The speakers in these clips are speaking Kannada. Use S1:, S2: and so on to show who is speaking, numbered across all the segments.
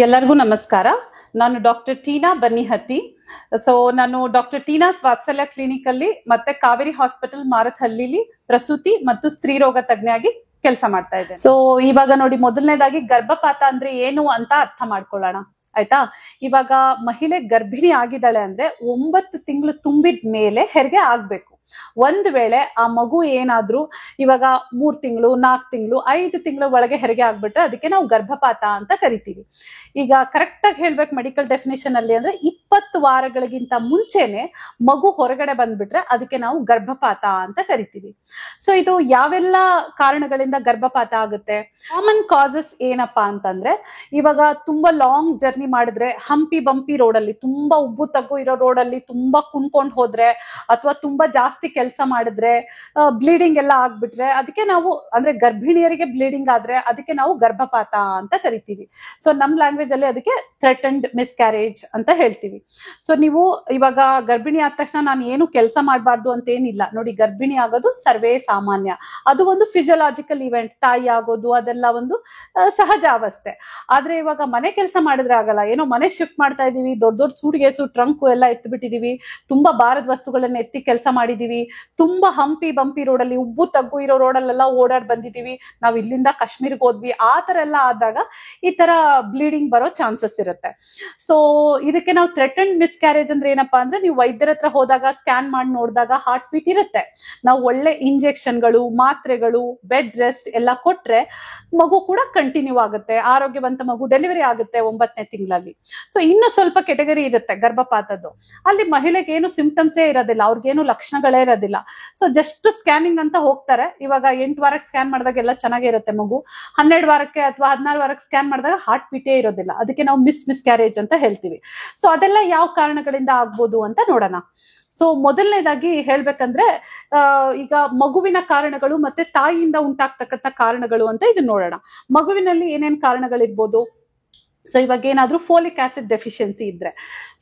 S1: ಎಲ್ಲರಿಗೂ ನಮಸ್ಕಾರ. ನಾನು ಡಾಕ್ಟರ್ ಟೀನಾ ಬನ್ನಿಹಟ್ಟಿ. ನಾನು ಡಾಕ್ಟರ್ ಟೀನಾಸ್ ವಾತ್ಸಲ್ಯ ಕ್ಲಿನಿಕ್ ಅಲ್ಲಿ ಮತ್ತೆ ಕಾವೇರಿ ಹಾಸ್ಪಿಟಲ್ ಮಾರತ್ಹಳ್ಳಿಲಿ ಪ್ರಸೂತಿ ಮತ್ತು ಸ್ತ್ರೀ ರೋಗ ತಜ್ಞೆಯಾಗಿ ಕೆಲಸ ಮಾಡ್ತಾ ಇದ್ದೇನೆ. ಇವಾಗ ನೋಡಿ, ಮೊದಲನೇದಾಗಿ ಗರ್ಭಪಾತ ಅಂದ್ರೆ ಏನು ಅಂತ ಅರ್ಥ ಮಾಡ್ಕೊಳ್ಳೋಣ, ಆಯ್ತಾ? ಇವಾಗ ಮಹಿಳೆ ಗರ್ಭಿಣಿ ಆಗಿದ್ದಾಳೆ ಅಂದ್ರೆ 9 ತಿಂಗಳು ತುಂಬಿದ ಮೇಲೆ ಹೆರಿಗೆ ಆಗ್ಬೇಕು. ಒಂದ್ ವೇಳೆ ಆ ಮಗು ಏನಾದ್ರೂ ಇವಾಗ 3 ತಿಂಗಳು 4 ತಿಂಗಳು 5 ತಿಂಗಳ ಒಳಗೆ ಹೆರಿಗೆ ಆಗ್ಬಿಟ್ರೆ ಅದಕ್ಕೆ ನಾವು ಗರ್ಭಪಾತ ಅಂತ ಕರಿತೀವಿ. ಈಗ ಕರೆಕ್ಟ್ ಆಗಿ ಹೇಳ್ಬೇಕು ಮೆಡಿಕಲ್ ಡೆಫಿನೇಷನ್ ಅಲ್ಲಿ ಅಂದ್ರೆ 20 ವಾರಗಳಿಗಿಂತ ಮುಂಚೆನೆ ಮಗು ಹೊರಗಡೆ ಬಂದ್ಬಿಟ್ರೆ ಅದಕ್ಕೆ ನಾವು ಗರ್ಭಪಾತ ಅಂತ ಕರಿತೀವಿ. ಇದು ಯಾವೆಲ್ಲ ಕಾರಣಗಳಿಂದ ಗರ್ಭಪಾತ ಆಗುತ್ತೆ? ಕಾಮನ್ ಕಾಸಸ್ ಏನಪ್ಪಾ ಅಂತಂದ್ರೆ, ಇವಾಗ ತುಂಬಾ ಲಾಂಗ್ ಜರ್ನಿ ಮಾಡಿದ್ರೆ, ಹಂಪಿ ಬಂಪಿ ರೋಡಲ್ಲಿ, ತುಂಬಾ ಉಬ್ಬು ತಗ್ಗು ಇರೋ ರೋಡಲ್ಲಿ ತುಂಬಾ ಕುಣ್ಕೊಂಡ್ ಹೋದ್ರೆ, ಅಥವಾ ತುಂಬಾ ಜಾಸ್ತಿ ಕೆಲಸ ಮಾಡಿದ್ರೆ, ಬ್ಲೀಡಿಂಗ್ ಎಲ್ಲ ಆಗ್ಬಿಟ್ರೆ ಅದಕ್ಕೆ ನಾವು, ಅಂದ್ರೆ ಗರ್ಭಿಣಿಯರಿಗೆ ಬ್ಲೀಡಿಂಗ್ ಆದ್ರೆ ಅದಕ್ಕೆ ನಾವು ಗರ್ಭಪಾತ ಅಂತ ಕರಿತೀವಿ. ನಮ್ ಲ್ಯಾಂಗ್ವೇಜ್ ಅಲ್ಲಿ ಅದಕ್ಕೆ ಥ್ರೆಟನ್ಡ್ ಮಿಸ್ಕ್ಯಾರೇಜ್ ಅಂತ ಹೇಳ್ತೀವಿ. ನೀವು ಇವಾಗ ಗರ್ಭಿಣಿ ಆದ ತಕ್ಷಣ ನಾನು ಏನು ಕೆಲಸ ಮಾಡಬಾರ್ದು ಅಂತ ಏನಿಲ್ಲ ನೋಡಿ. ಗರ್ಭಿಣಿ ಆಗೋದು ಸರ್ವೇ ಸಾಮಾನ್ಯ, ಅದು ಒಂದು ಫಿಸಿಯೋಲಾಜಿಕಲ್ ಇವೆಂಟ್. ತಾಯಿ ಆಗೋದು ಅದೆಲ್ಲ ಒಂದು ಸಹಜ ಅವಸ್ಥೆ. ಆದ್ರೆ ಇವಾಗ ಮನೆ ಕೆಲಸ ಮಾಡಿದ್ರೆ ಆಗಲ್ಲ. ಏನೋ ಮನೆ ಶಿಫ್ಟ್ ಮಾಡ್ತಾ ಇದೀವಿ, ದೊಡ್ಡ ದೊಡ್ಡ ಸೂಟ್ಕೇಸು ಟ್ರಂಕ್ ಎಲ್ಲ ಎತ್ತಿ ಬಿಟ್ಟಿದೀವಿ, ತುಂಬಾ ಭಾರದ ವಸ್ತುಗಳನ್ನ ಎತ್ತಿ ಕೆಲಸ ಮಾಡಿದೀವಿ, ತುಂಬಾ ಹಂಪಿ ಬಂಪಿ ರೋಡಲ್ಲಿ ಉಬ್ಬು ತಗ್ಗು ಇರೋ ರೋಡಲ್ಲೆಲ್ಲ ಓಡಾಡ್ ಬಂದಿದೀವಿ, ನಾವ್ ಇಲ್ಲಿಂದ ಕಾಶ್ಮೀರ್ಗೆ ಹೋದ್ವಿ, ಆ ತರ ಎಲ್ಲ ಆದಾಗ ಈ ತರ ಬ್ಲೀಡಿಂಗ್ ಬರೋ ಚಾನ್ಸಸ್ ಇರುತ್ತೆ. ಇದಕ್ಕೆ ನಾವು ಥ್ರೆಟನ್ಡ್ ಮಿಸ್ಕ್ಯಾರೇಜ್ ಅಂದ್ರೆ ಏನಪ್ಪಾ ಅಂದ್ರೆ, ನೀವು ವೈದ್ಯರ ಹತ್ರ ಹೋದಾಗ ಸ್ಕ್ಯಾನ್ ಮಾಡಿ ನೋಡಿದಾಗ ಹಾರ್ಟ್ ಬೀಟ್ ಇರುತ್ತೆ, ನಾವು ಒಳ್ಳೆ ಇಂಜೆಕ್ಷನ್ಗಳು, ಮಾತ್ರೆಗಳು, ಬೆಡ್ ರೆಸ್ಟ್ ಎಲ್ಲ ಕೊಟ್ರೆ ಮಗು ಕೂಡ ಕಂಟಿನ್ಯೂ ಆಗುತ್ತೆ, ಆರೋಗ್ಯವಂತ ಮಗು ಡೆಲಿವರಿ ಆಗುತ್ತೆ 9ನೇ ತಿಂಗಳಲ್ಲಿ. ಇನ್ನು ಸ್ವಲ್ಪ ಕೆಟಗರಿ ಇರುತ್ತೆ ಗರ್ಭಪಾತದ್ದು. ಅಲ್ಲಿ ಮಹಿಳೆಗೆ ಏನು ಸಿಂಪ್ಟಮ್ಸೇ ಇರೋದಿಲ್ಲ, ಅವ್ರಿಗೇನು ಲಕ್ಷಣಗಳೇ ಇರೋದಿಲ್ಲ. ಜಸ್ಟ್ ಸ್ಕ್ಯಾನಿಂಗ್ ಅಂತ ಹೋಗ್ತಾರೆ. ಇವಾಗ 8 ವಾರಕ್ಕೆ ಸ್ಕ್ಯಾನ್ ಮಾಡಿದಾಗ ಎಲ್ಲ ಚೆನ್ನಾಗೇ ಇರುತ್ತೆ ಮಗು. 12 ವಾರಕ್ಕೆ ಅಥವಾ 14 ವಾರಕ್ಕೆ ಸ್ಕ್ಯಾನ್ ಮಾಡಿದಾಗ ಹಾರ್ಟ್ ಬೀಟೇ ಇರೋದಿಲ್ಲ, ಅದಕ್ಕೆ ನಾವು ಮಿಸ್ಕ್ಯಾರೇಜ್ ಅಂತ ಹೇಳ್ತೀವಿ. ಅದೆಲ್ಲ ಯಾವ ಕಾರಣಗಳಿಂದ ಆಗ್ಬೋದು ಅಂತ ನೋಡೋಣ. ಮೊದಲನೇದಾಗಿ ಹೇಳ್ಬೇಕಂದ್ರೆ, ಈಗ ಮಗುವಿನ ಕಾರಣಗಳು ಮತ್ತೆ ತಾಯಿಯಿಂದ ಉಂಟಾಗ್ತಕ್ಕಂಥ ಕಾರಣಗಳು ಅಂತ ಇದು ನೋಡೋಣ. ಮಗುವಿನಲ್ಲಿ ಏನೇನ್ ಕಾರಣಗಳಿರ್ಬೋದು? ಇವಾಗ ಏನಾದ್ರೂ ಫೋಲಿಕ್ ಆಸಿಡ್ ಡೆಫಿಷಿಯನ್ಸಿ ಇದ್ರೆ,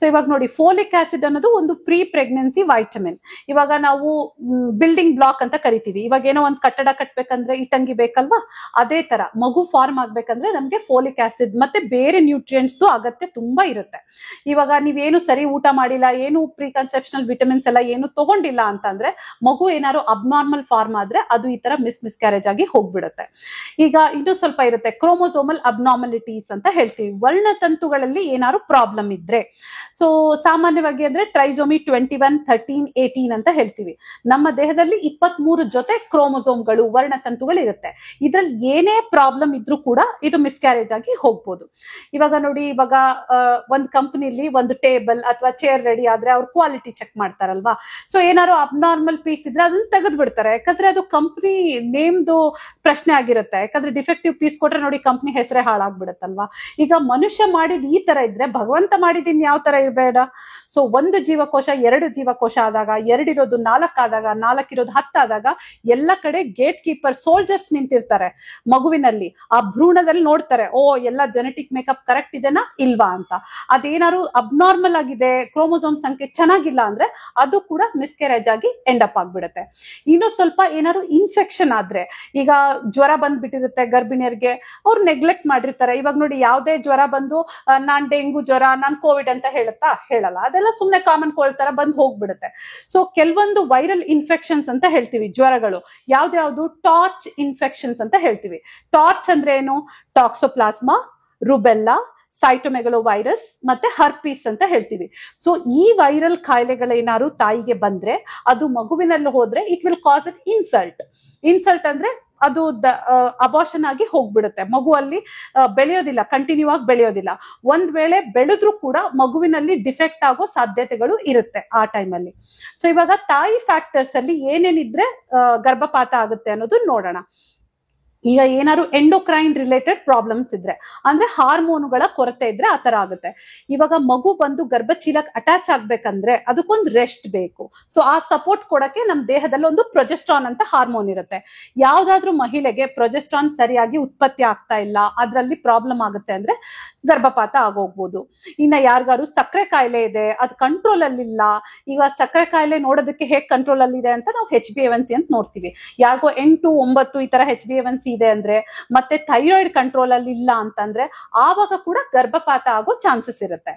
S1: ಇವಾಗ ನೋಡಿ, ಫೋಲಿಕ್ ಆಸಿಡ್ ಅನ್ನೋದು ಒಂದು ಪ್ರೀ ಪ್ರೆಗ್ನೆನ್ಸಿ ವೈಟಮಿನ್. ಇವಾಗ ನಾವು ಬಿಲ್ಡಿಂಗ್ ಬ್ಲಾಕ್ ಅಂತ ಕರಿತೀವಿ. ಇವಾಗ ಏನೋ ಒಂದು ಕಟ್ಟಡ ಕಟ್ಬೇಕಂದ್ರೆ ಇಟ್ಟಂಗಿ ಬೇಕಲ್ವಾ, ಅದೇ ತರ ಮಗು ಫಾರ್ಮ್ ಆಗ್ಬೇಕಂದ್ರೆ ನಮ್ಗೆ ಫೋಲಿಕ್ ಆಸಿಡ್ ಮತ್ತೆ ಬೇರೆ ನ್ಯೂಟ್ರಿಯೆಂಟ್ಸ್ ಅಗತ್ಯ ತುಂಬಾ ಇರುತ್ತೆ. ಇವಾಗ ನೀವೇನು ಸರಿ ಊಟ ಮಾಡಿಲ್ಲ, ಏನು ಪ್ರೀ ಕನ್ಸೆಪ್ಷನಲ್ ವಿಟಮಿನ್ಸ್ ಎಲ್ಲ ಏನು ತಗೊಂಡಿಲ್ಲ ಅಂತಂದ್ರೆ ಮಗು ಏನಾದ್ರು ಅಬ್ನಾರ್ಮಲ್ ಫಾರ್ಮ್ ಆದ್ರೆ ಅದು ಈ ತರ ಮಿಸ್ಕ್ಯಾರೇಜ್ ಆಗಿ ಹೋಗ್ಬಿಡುತ್ತೆ. ಈಗ ಇದು ಸ್ವಲ್ಪ ಇರುತ್ತೆ, ಕ್ರೋಮೋಸೋಮಲ್ ಅಬ್ನಾರ್ಮಲಿಟೀಸ್ ಅಂತ ಹೇಳ್ತೀವಿ. ವರ್ಣತಂತುಗಳಲ್ಲಿ ಏನಾದ್ರು ಪ್ರಾಬ್ಲಮ್ ಇದ್ರೆ, ಸಾಮಾನ್ಯವಾಗಿ ಅಂದ್ರೆ ಟ್ರೈಸೋಮಿ 21, 13, 18 ಅಂತ ಹೇಳ್ತೀವಿ. ನಮ್ಮ ದೇಹದಲ್ಲಿ 23 ಜೊತೆ ಕ್ರೋಮೋಸೋಮ್ಗಳು, ವರ್ಣತಂತುಗಳು ಇರುತ್ತೆ. ಇದ್ರಲ್ಲಿ ಏನೇ ಪ್ರಾಬ್ಲಮ್ ಇದ್ರೂ ಕೂಡ ಇದು ಮಿಸ್ಕ್ಯಾರೇಜ್ ಆಗಿ ಹೋಗ್ಬೋದು. ಇವಾಗ ನೋಡಿ, ಇವಾಗ ಒಂದು ಕಂಪನಿಲಿ ಒಂದು ಟೇಬಲ್ ಅಥವಾ ಚೇರ್ ರೆಡಿ ಆದ್ರೆ ಅವ್ರು ಕ್ವಾಲಿಟಿ ಚೆಕ್ ಮಾಡ್ತಾರಲ್ವಾ. ಏನಾದ್ರು ಅಬ್ನಾರ್ಮಲ್ ಪೀಸ್ ಇದ್ರೆ ಅದನ್ನ ತೆಗೆದು ಬಿಡ್ತಾರೆ, ಯಾಕಂದ್ರೆ ಅದು ಕಂಪನಿ ನೇಮ್ದು ಪ್ರಶ್ನೆ ಆಗಿರುತ್ತೆ. ಯಾಕಂದ್ರೆ ಡಿಫೆಕ್ಟಿವ್ ಪೀಸ್ ಕೊಟ್ರೆ ನೋಡಿ ಕಂಪನಿ ಹೆಸರೇ ಹಾಳಾಗ್ಬಿಡುತ್ತಲ್ವಾ. ಈಗ ಮನುಷ್ಯ ಮಾಡಿದ ಈ ತರ ಇದ್ರೆ ಭಗವಂತ ಮಾಡಿದ ಯಾವ ತರ ಇರಬೇಡ. ಒಂದು ಜೀವಕೋಶ 2 ಜೀವಕೋಶ ಆದಾಗ, 2 ಇರೋದು 4 ಆದಾಗ, 4 ಇರೋದು 10 ಆದಾಗ ಎಲ್ಲ ಕಡೆ ಗೇಟ್ ಕೀಪರ್ ಸೋಲ್ಜರ್ಸ್ ನಿಂತಿರ್ತಾರೆ. ಮಗುವಿನಲ್ಲಿ ಆ ಭ್ರೂಣದಲ್ಲಿ ನೋಡ್ತಾರೆ, ಎಲ್ಲ ಜೆನೆಟಿಕ್ ಮೇಕಪ್ ಕರೆಕ್ಟ್ ಇದೆನಾ ಇಲ್ವಾ ಅಂತ. ಅದೇನಾದ್ರು ಅಬ್ನಾರ್ಮಲ್ ಆಗಿದೆ, ಕ್ರೋಮೋಸೋಮ್ ಸಂಖ್ಯೆ ಚೆನ್ನಾಗಿಲ್ಲ ಅಂದ್ರೆ ಅದು ಕೂಡ ಮಿಸ್ಕ್ಯಾರೇಜ್ ಆಗಿ ಎಂಡ್ ಅಪ್ ಆಗ್ಬಿಡುತ್ತೆ. ಇನ್ನು ಸ್ವಲ್ಪ ಏನಾದ್ರು ಇನ್ಫೆಕ್ಷನ್ ಆದ್ರೆ, ಈಗ ಜ್ವರ ಬಂದ್ಬಿಟ್ಟಿರುತ್ತೆ ಗರ್ಭಿಣಿಯರಿಗೆ, ಅವ್ರು ನೆಗ್ಲೆಕ್ಟ್ ಮಾಡಿರ್ತಾರೆ. ಇವಾಗ ನೋಡಿ, ಯಾವುದೇ ಜ್ವರ ಬಂದು ನಾನ್ ಡೆಂಗು ಜ್ವರ, ನಾನ್ ಕೋವಿಡ್ ಅಂತ ಹೇಳಲ್ಲ. ಅದೆಲ್ಲ ಸುಮ್ನೆ ಕಾಮನ್ ಕೋಲ್ಡ್ ತರ ಬಂದು ಹೋಗ್ಬಿಡುತ್ತೆ. ಕೆಲವೊಂದು ವೈರಲ್ ಇನ್ಫೆಕ್ಷನ್ಸ್ ಅಂತ ಹೇಳ್ತೀವಿ, ಜ್ವರಗಳು ಯಾವ್ದು ಟಾರ್ಚ್ ಇನ್ಫೆಕ್ಷನ್ಸ್ ಅಂತ ಹೇಳ್ತೀವಿ. ಟಾರ್ಚ್ ಅಂದ್ರೆ ಏನು? ಟಾಕ್ಸೋಪ್ಲಾಸ್ಮಾ, ರುಬೆಲ್ಲಾ, ಸೈಟೋಮೆಗಲೋ ವೈರಸ್ ಮತ್ತೆ ಹರ್ಪೀಸ್ ಅಂತ ಹೇಳ್ತೀವಿ. ಈ ವೈರಲ್ ಕಾಯಿಲೆಗಳೇನಾದ್ರು ತಾಯಿಗೆ ಬಂದ್ರೆ ಅದು ಮಗುವಿನಲ್ಲಿ ಹೋದ್ರೆ it will cause an insult ಅಂದ್ರೆ ಅದು ಅಬಾರ್ಷನ್ ಆಗಿ ಹೋಗ್ಬಿಡುತ್ತೆ. ಮಗು ಅಲ್ಲಿ ಬೆಳೆಯೋದಿಲ್ಲ, ಕಂಟಿನ್ಯೂ ಆಗಿ ಬೆಳೆಯೋದಿಲ್ಲ. ಒಂದ್ ವೇಳೆ ಬೆಳೆದ್ರೂ ಕೂಡ ಮಗುವಿನಲ್ಲಿ ಡಿಫೆಕ್ಟ್ ಆಗೋ ಸಾಧ್ಯತೆಗಳು ಇರುತ್ತೆ ಆ ಟೈಮಲ್ಲಿ. ಇವಾಗ ತಾಯಿ ಫ್ಯಾಕ್ಟರ್ಸ್ ಅಲ್ಲಿ ಏನೇನಿದ್ರೆ ಗರ್ಭಪಾತ ಆಗುತ್ತೆ ಅನ್ನೋದು ನೋಡೋಣ. ಈಗ ಏನಾದ್ರು ಎಂಡೋಕ್ರೈನ್ ರಿಲೇಟೆಡ್ ಪ್ರಾಬ್ಲಮ್ಸ್ ಇದ್ರೆ, ಅಂದ್ರೆ ಹಾರ್ಮೋನುಗಳ ಕೊರತೆ ಇದ್ರೆ ಆತರ ಆಗುತ್ತೆ. ಇವಾಗ ಮಗು ಬಂದು ಗರ್ಭಚೀಲಕ್ ಅಟ್ಯಾಚ್ ಆಗ್ಬೇಕಂದ್ರೆ ಅದಕ್ಕೊಂದು ರೆಸ್ಟ್ ಬೇಕು. ಆ ಸಪೋರ್ಟ್ ಕೊಡಕ್ಕೆ ನಮ್ ದೇಹದಲ್ಲಿ ಒಂದು ಪ್ರೊಜೆಸ್ಟ್ರಾನ್ ಅಂತ ಹಾರ್ಮೋನ್ ಇರುತ್ತೆ. ಯಾವ್ದಾದ್ರು ಮಹಿಳೆಗೆ ಪ್ರೊಜೆಸ್ಟ್ರಾನ್ ಸರಿಯಾಗಿ ಉತ್ಪತ್ತಿ ಆಗ್ತಾ ಇಲ್ಲ, ಅದ್ರಲ್ಲಿ ಪ್ರಾಬ್ಲಮ್ ಆಗುತ್ತೆ ಅಂದ್ರೆ ಗರ್ಭಪಾತ ಆಗೋಗ್ಬೋದು. ಇನ್ನ ಯಾರಿಗಾರು ಸಕ್ಕರೆ ಕಾಯಿಲೆ ಇದೆ, ಅದು ಕಂಟ್ರೋಲ್ ಅಲ್ಲಿ ಇಲ್ಲ. ಈಗ ಸಕ್ಕರೆ ಕಾಯಿಲೆ ನೋಡೋದಕ್ಕೆ ಹೇಗೆ ಕಂಟ್ರೋಲ್ ಅಲ್ಲಿ ಇದೆ ಅಂತ ನಾವು HbA1c ಅಂತ ನೋಡ್ತೀವಿ. ಯಾರಿಗೋ 8, 9 ಈ ತರ HbA1c ಇದೆ ಅಂದ್ರೆ, ಮತ್ತೆ ಥೈರಾಯ್ಡ್ ಕಂಟ್ರೋಲ್ ಅಲ್ಲಿ ಇಲ್ಲ ಅಂತಂದ್ರೆ ಆವಾಗ ಕೂಡ ಗರ್ಭಪಾತ ಆಗೋ ಚಾನ್ಸಸ್ ಇರುತ್ತೆ.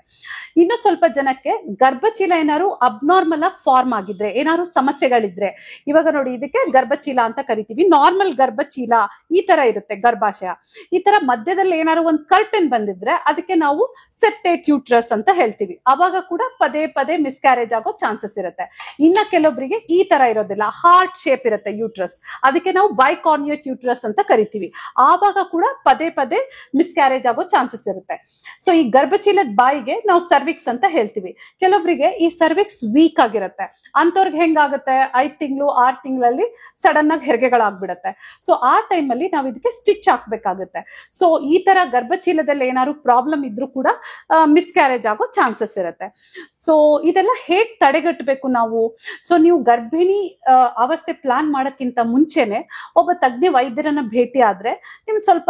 S1: ಇನ್ನು ಸ್ವಲ್ಪ ಜನಕ್ಕೆ ಗರ್ಭಚೀಲ ಏನಾದ್ರು ಅಬ್ನಾರ್ಮಲ್ ಆಗಿ ಫಾರ್ಮ್ ಆಗಿದ್ರೆ, ಏನಾದ್ರು ಸಮಸ್ಯೆಗಳಿದ್ರೆ, ಇವಾಗ ನೋಡಿ ಇದಕ್ಕೆ ಗರ್ಭಚೀಲ ಅಂತ ಕರಿತೀವಿ. ನಾರ್ಮಲ್ ಗರ್ಭಚೀಲ ಈ ತರ ಇರುತ್ತೆ ಗರ್ಭಾಶಯ. ಈ ತರ ಮಧ್ಯದಲ್ಲಿ ಏನಾದ್ರು ಒಂದು ಕರ್ಟನ್ ಬಂದಿದ್ರೆ ಅದಕ್ಕೆ ನಾವು ಸೆಪ್ಟೇಟ್ ಯೂಟ್ರಸ್ ಅಂತ ಹೇಳ್ತೀವಿ. ಅವಾಗ ಕೂಡ ಪದೇ ಪದೇ ಮಿಸ್ಕ್ಯಾರೇಜ್ ಆಗೋ ಚಾನ್ಸಸ್ ಇರುತ್ತೆ. ಇನ್ನ ಕೆಲವೊಬ್ಬರಿಗೆ ಈ ತರ ಇರೋದಿಲ್ಲ, ಹಾರ್ಟ್ ಶೇಪ್ ಇರುತ್ತೆ ಯೂಟ್ರಸ್, ಅದಕ್ಕೆ ನಾವು ಬೈಕಾರ್ನಿಯೇಟ್ ಯೂಟ್ರಸ್ ಅಂತ ಕರಿತೀವಿ. ಆವಾಗ ಕೂಡ ಪದೇ ಪದೇ ಮಿಸ್ಕ್ಯಾರೇಜ್ ಆಗೋ ಚಾನ್ಸಸ್ ಇರುತ್ತೆ. ಸೊ ಈ ಗರ್ಭಚೀಲದ ಬಾಯಿಗೆ ನಾವು ಸರ್ವಿಕ್ಸ್ ಅಂತ ಹೇಳ್ತೀವಿ. ಕೆಲವೊಬ್ಬರಿಗೆ ಈ ಸರ್ವಿಕ್ಸ್ ವೀಕ್ ಆಗಿರುತ್ತೆ, ಅಂತವ್ರಿಗೆ ಹೆಂಗಾಗುತ್ತೆ, 5 ತಿಂಗಳು 6 ತಿಂಗಳಲ್ಲಿ ಸಡನ್ ಆಗಿ ಹೆರಿಗೆಗಳಾಗ್ಬಿಡುತ್ತೆ. ಸೊ ಆ ಟೈಮಲ್ಲಿ ನಾವು ಇದಕ್ಕೆ ಸ್ಟಿಚ್ ಹಾಕ್ಬೇಕಾಗುತ್ತೆ. ಸೊ ಈ ತರ ಗರ್ಭಚೀಲದಲ್ಲಿ ಏನಾದ್ರು ಪ್ರಾಬ್ಲಮ್ ಇದ್ರೂ ಕೂಡ ಮಿಸ್ಕ್ಯಾರೇಜ್ ಆಗೋ ಚಾನ್ಸಸ್ ಇರುತ್ತೆ. ಸೊ ಇದೆಲ್ಲ ಹೇಗ್ ತಡೆಗಟ್ಟಬೇಕು ನಾವು? ಸೊ ನೀವು ಗರ್ಭಿಣಿ ಅವಸ್ಥೆ ಪ್ಲಾನ್ ಮಾಡೋಕ್ಕಿಂತ ಮುಂಚೆನೆ ಒಬ್ಬ ತಜ್ಞ ವೈದ್ಯರನ್ನ ಭೇಟಿ ಆದ್ರೆ ನಿಮ್ ಸ್ವಲ್ಪ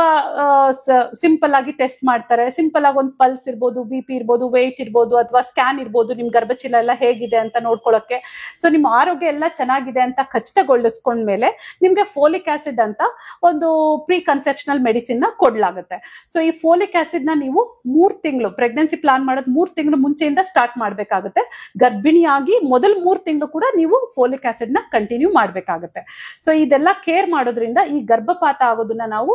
S1: ಸಿಂಪಲ್ ಆಗಿ ಟೆಸ್ಟ್ ಮಾಡ್ತಾರೆ. ಸಿಂಪಲ್ ಆಗಿ ಒಂದು ಪಲ್ಸ್ ಇರ್ಬೋದು, BP ಇರ್ಬೋದು, ವೆಯ್ಟ್ ಇರ್ಬೋದು, ಅಥವಾ ಸ್ಕ್ಯಾನ್ ಇರ್ಬೋದು, ನಿಮ್ ಗರ್ಭಚೀಲ ಎಲ್ಲ ಹೇಗಿದೆ ಅಂತ ನೋಡ್ಕೊಳ್ಳೋಕೆ. ಸೊ ನಿಮ್ಮ ಆರೋಗ್ಯ ಎಲ್ಲ ಚೆನ್ನಾಗಿದೆ ಅಂತ ಖಚಿತಗೊಳಿಸ್ಕೊಂಡ್ಮೇಲೆ ನಿಮ್ಗೆ ಫೋಲಿಕ್ ಆಸಿಡ್ ಅಂತ ಒಂದು ಪ್ರೀ ಕನ್ಸೆಪ್ಷನಲ್ ಮೆಡಿಸಿನ್ ನ ಕೊಡ್ಲಾಗುತ್ತೆ. ಸೊ ಈ ಫೋಲಿಕ್ ಆಸಿಡ್ ನ ನೀವು 3 ತಿಂಗಳು ಪ್ರೆಗ್ನೆನ್ಸಿ ಪ್ಲಾನ್ ಮಾಡೋದು 3 ತಿಂಗಳು ಮುಂಚೆಯಿಂದ ಸ್ಟಾರ್ಟ್ ಮಾಡ್ಬೇಕಾಗುತ್ತೆ. ಗರ್ಭಿಣಿಯಾಗಿ ಮೊದಲ 3 ತಿಂಗಳು ಕೂಡ ನೀವು ಫೋಲಿಕ್ ಆಸಿಡ್ ನ ಕಂಟಿನ್ಯೂ ಮಾಡ್ಬೇಕಾಗುತ್ತೆ. ಸೊ ಇದೆಲ್ಲ ಕೇರ್ ಮಾಡೋದ್ರಿಂದ ಈ ಗರ್ಭಪಾತ ಆಗೋದನ್ನ ನಾವು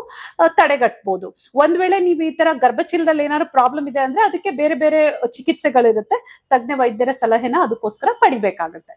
S1: ತಡೆಗಟ್ಟಬಹುದು. ಒಂದ್ ವೇಳೆ ನೀವು ಈ ತರ ಗರ್ಭಚೀಲದಲ್ಲಿ ಏನಾದ್ರು ಪ್ರಾಬ್ಲಮ್ ಇದೆ ಅಂದ್ರೆ ಅದಕ್ಕೆ ಬೇರೆ ಬೇರೆ ಚಿಕಿತ್ಸೆಗಳಿರುತ್ತೆ. ತಜ್ಞ ವೈದ್ಯರ ಸಲಹೆನ ಅದಕ್ಕೋಸ್ಕರ ಪಡಿಬೇಕಾಗುತ್ತೆ.